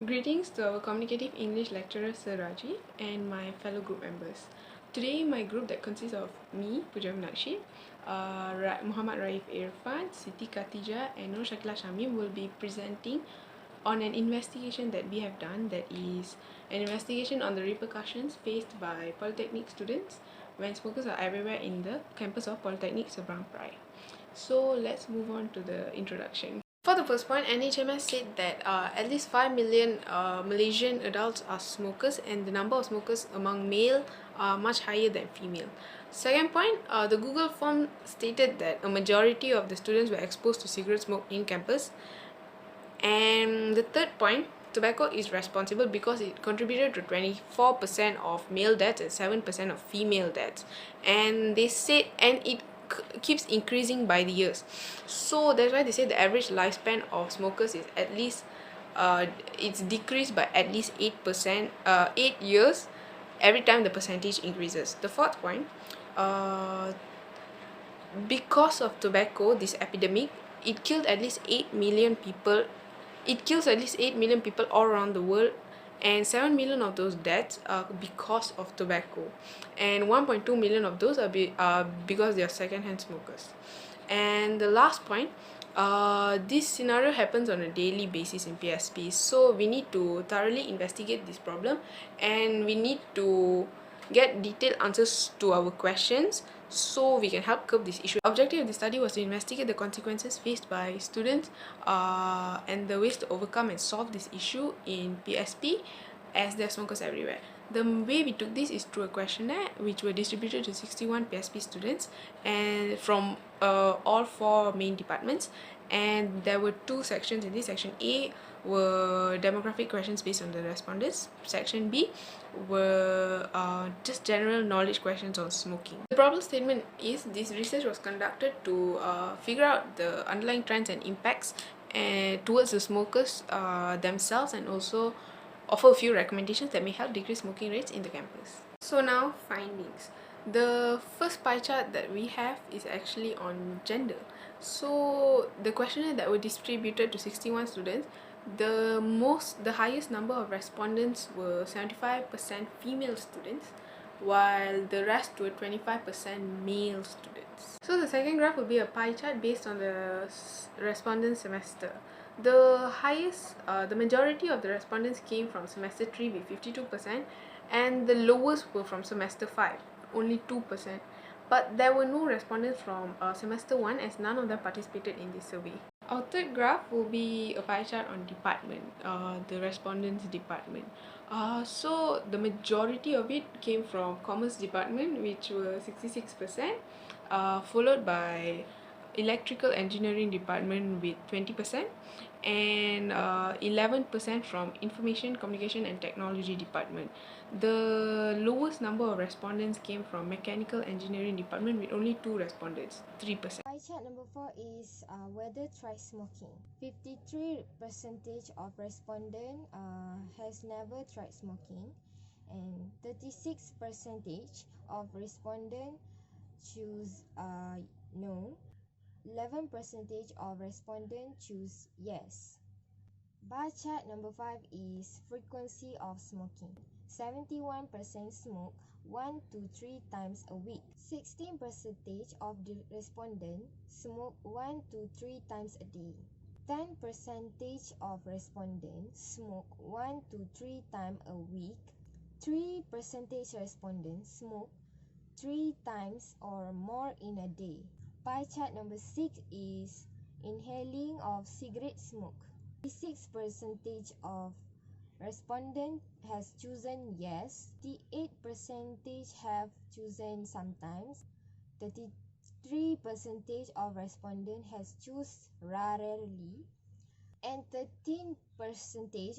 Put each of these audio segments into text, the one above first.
Greetings to our communicative English lecturer Sir Raji and my fellow group members. Today, my group that consists of me, Puja Minakshi, Muhammad Raif Irfan, Siti Khatijah, and Nur Shakila Shamim will be presenting on an investigation that we have done, that is an investigation on the repercussions faced by Polytechnic students when smokers are everywhere in the campus of Polytechnic Seberang PERAI. So let's move on to the introduction. For the first point, NHMS said that at least 5 million Malaysian adults are smokers, and the number of smokers among male are much higher than female. Second point, the Google form stated that a majority of the students were exposed to cigarette smoke in campus. And the third point, tobacco is responsible because it contributed to 24% of male deaths and 7% of female deaths. And they said, and it keeps increasing by the years. So that's why they say the average lifespan of smokers is at least it's decreased by at least 8%, 8 years every time the percentage increases. The fourth point, because of tobacco, this epidemic, it killed at least 8 million people. It kills at least 8 million people all around the world, and 7 million of those deaths are because of tobacco, and 1.2 million of those are because they are second-hand smokers. And the last point, this scenario happens on a daily basis in PSP, so we need to thoroughly investigate this problem, and we need to get detailed answers to our questions so we can help curb this issue. The objective of the study was to investigate the consequences faced by students and the ways to overcome and solve this issue in PSP, as there are smokers everywhere. The way we took this is through a questionnaire which were distributed to 61 PSP students and from all 4 main departments, and there were 2 sections in this. Section A were demographic questions based on the respondents. Section B were just general knowledge questions on smoking. The problem statement is this research was conducted to figure out the underlying trends and impacts towards the smokers themselves, and also offer a few recommendations that may help decrease smoking rates in the campus. So now, findings. The first pie chart that we have is actually on gender. So the questionnaire that were distributed to 61 students, the highest number of respondents were 75% female students, while the rest were 25% male students. So the second graph will be a pie chart based on the respondent semester. The majority of the respondents came from semester 3 with 52%, and the lowest were from semester 5, only 2%. But there were no respondents from semester 1, as none of them participated in this survey. Our third graph will be a pie chart on department, the respondents department. So the majority of it came from commerce department, which were 66%, followed by electrical engineering department with 20%, and 11% from information communication and technology department. The lowest number of respondents came from mechanical engineering department with only 2 respondents, 3%. Pie chart number 4 is whether try smoking. 53% of respondent has never tried smoking, and 36% of respondent choose no. 11% of respondent choose yes. Bar chart number 5 is frequency of smoking. 71% smoke 1 to 3 times a week. 16% of the respondent smoke 1 to 3 times a day. 10% of respondents smoke 1 to 3 times a week. 3% respondents smoke 3 times or more in a day. Pie chart number 6 is inhaling of cigarette smoke. 36% of respondent has chosen yes. 38% have chosen sometimes. 33% of respondent has choose rarely, and 13%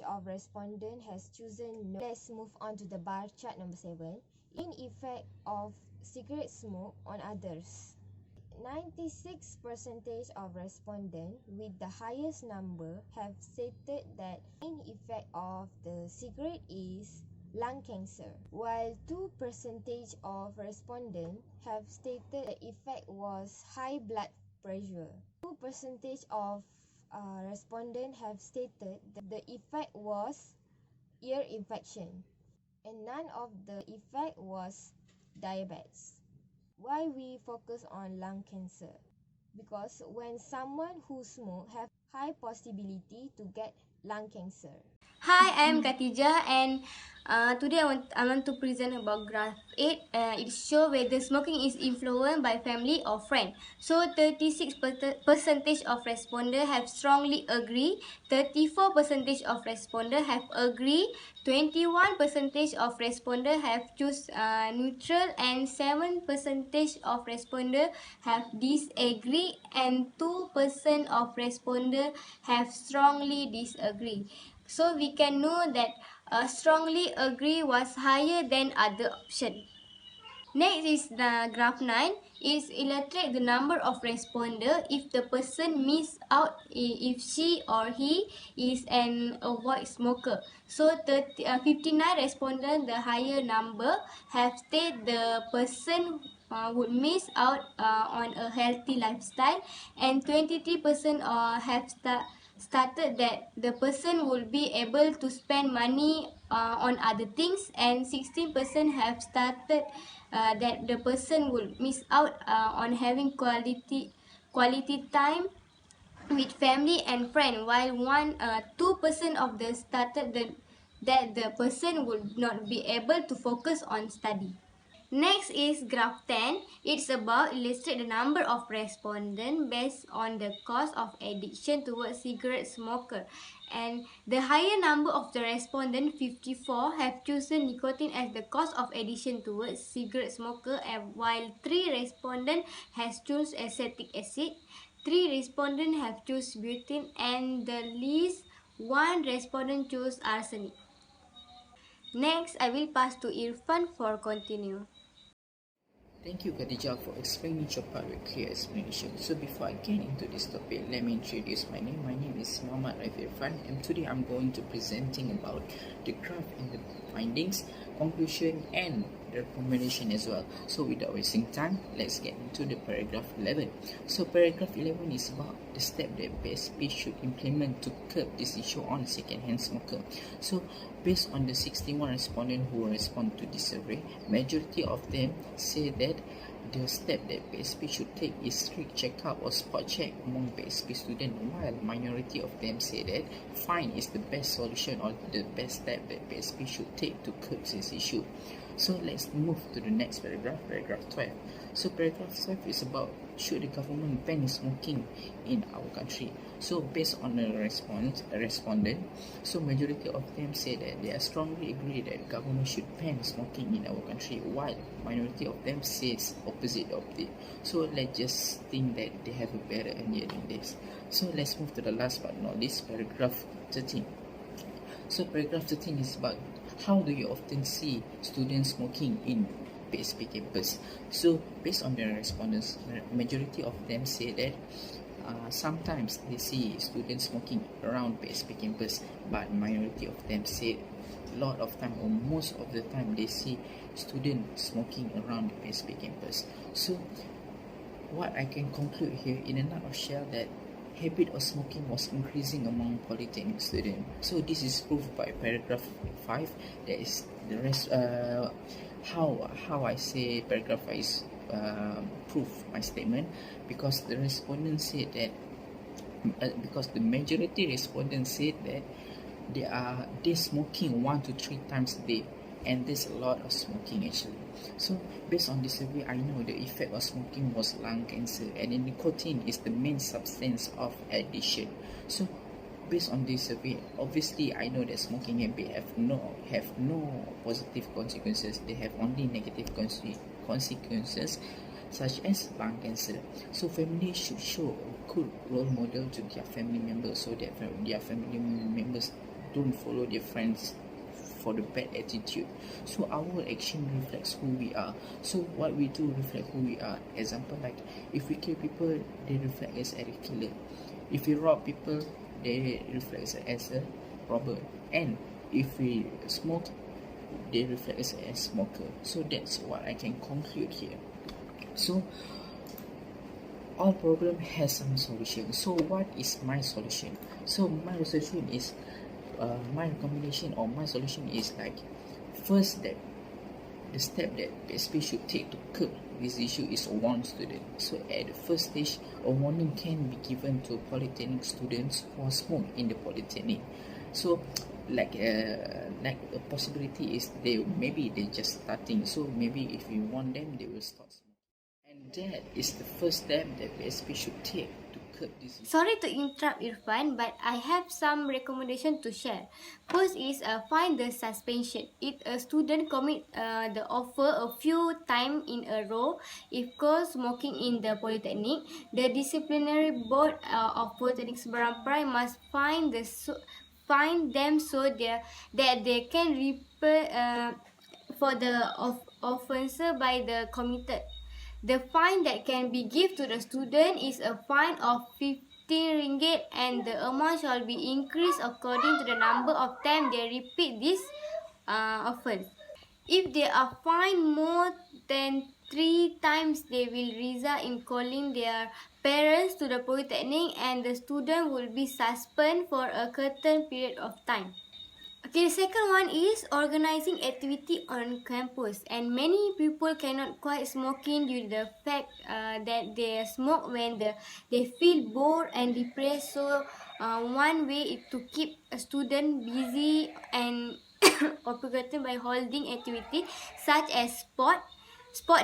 of respondent has chosen no. Let's move on to the bar chart number 7. In effect of cigarette smoke on others. 96% of respondents with the highest number have stated that main effect of the cigarette is lung cancer, while 2% of respondents have stated the effect was high blood pressure. 2% of respondents have stated that the effect was ear infection, and none of the effect was diabetes. Why we focus on lung cancer? Because when someone who smoke have high possibility to get lung cancer. Hi, I am Katija, and today I want to present about graph 8. It shows whether smoking is influenced by family or friend. So 36% of respondents have strongly agree, 34% of respondents have agree, 21% of respondents have choose neutral, and 7% of respondents have disagree, and 2% of respondents have strongly disagree. So we can know that strongly agree was higher than other option. Next is the graph 9. It illustrates the number of responders if the person miss out if she or he is an avoid smoker. So 59 respondents, the higher number, have stated the person would miss out on a healthy lifestyle, and 23% have started that the person will be able to spend money on other things, and 16% have started that the person will miss out on having quality time with family and friend, while 2% of the started that the person would not be able to focus on study. Next is graph 10. It's about illustrate the number of respondents based on the cause of addiction towards cigarette smoker. And the higher number of the respondents, 54, have chosen nicotine as the cause of addiction towards cigarette smoker, and while 3 respondents has chosen acetic acid, 3 respondents have chosen butane, and the least 1 respondent chose arsenic. Next, I will pass to Irfan for continue. Thank you, Khadija, for explaining your part with clear explanation. So before I get into this topic, let me introduce my name. My name is Muhammad Irfan, and today I'm going to presenting about the graph and the findings, conclusion, and the recommendation as well. So without wasting time, let's get into the paragraph 11. So paragraph 11 is about the step that PSP should implement to curb this issue on second-hand smoker. So based on the 61 respondents who respond to this survey, majority of them say that the step that PSP should take is strict checkup or spot check among PSP students, while minority of them say that fine is the best solution or the best step that PSP should take to curb this issue. So let's move to the next paragraph, paragraph 12. So paragraph 12 is about should the government ban smoking in our country. So based on the respondent, so majority of them say that they are strongly agree that government should ban smoking in our country, while minority of them says opposite of it. So let's just think that they have a better idea than this. So let's move to the last but not least, paragraph 13. So paragraph 13 is about how do you often see students smoking in PSP campus. So based on the respondents, majority of them say that sometimes they see students smoking around PSP campus, but minority of them say a lot of time or most of the time they see students smoking around the PSP campus. So what I can conclude here in a nutshell that habit of smoking was increasing among polytechnic students. So this is proved by paragraph 5. That is the rest. How I say paragraph 5 is proof my statement, because the respondents said that because the majority respondents said that they smoking 1 to 3 times a day, and there's a lot of smoking actually. So based on this survey, I know the effect of smoking was lung cancer, and the nicotine is the main substance of addiction. So based on this survey, obviously I know that smoking habit have no positive consequences. They have only negative consequences, such as lung cancer. So families should show a good role model to their family members, so that their family members don't follow their friends for the bad attitude. So our action reflects who we are. So what we do reflect who we are. Example, like if we kill people, they reflect as a killer. If we rob people, they reflect as a robber. And if we smoke, they reflect as a smoker. So that's what I can conclude here. So all problem has some solution. So what is my solution? So my solution is my recommendation or my solution is like, first, that the step that PSP should take to curb this issue is warn student. So at the first stage, a warning can be given to polytechnic students who smoke in the polytechnic. So like a possibility is they just starting, so maybe if we warn them, they will stop smoking. And that is the first step that PSP should take to curb this issue. Sorry to interrupt, Irfan, but I have some recommendation to share. First is find the suspension. If a student commit the offer a few times in a row, if caught smoking in the polytechnic, the disciplinary board of Polytechnic SEBERANG PERAI must find them so that they can repair for the offencer by the committed. The fine that can be given to the student is a fine of 50 ringgit, and the amount shall be increased according to the number of times they repeat this offense. If they are fined more than 3 times, they will result in calling their parents to the polytechnic, and the student will be suspended for a certain period of time. Okay, the second one is organizing activity on campus, and many people cannot quit smoking due to the fact that they smoke when they feel bored and depressed. So one way is to keep a student busy and occupied by holding activity such as sport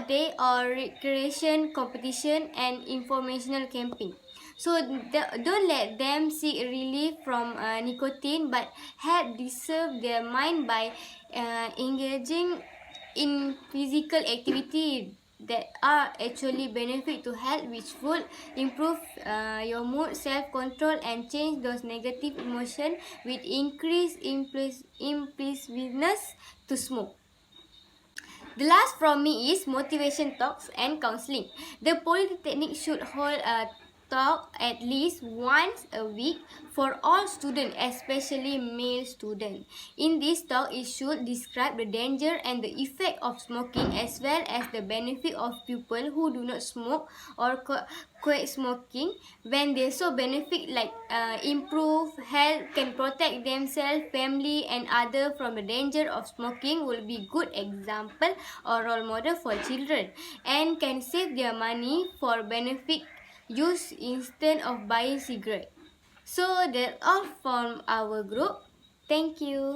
day or recreation competition and informational camping. So don't let them seek relief from nicotine, but help disturb their mind by engaging in physical activity that are actually benefit to health, which would improve your mood, self-control, and change those negative emotions with increased impulsiveness to smoke. The last from me is motivation talks and counseling. The Polytechnic should hold a talk at least once a week for all students, especially male students. In this talk, it should describe the danger and the effect of smoking, as well as the benefit of people who do not smoke or quit smoking. When they so benefit like improve health, can protect themselves, family, and other from the danger of smoking, will be good example or role model for children, and can save their money for benefit use instead of buying cigarette. So that's all from our group. Thank you.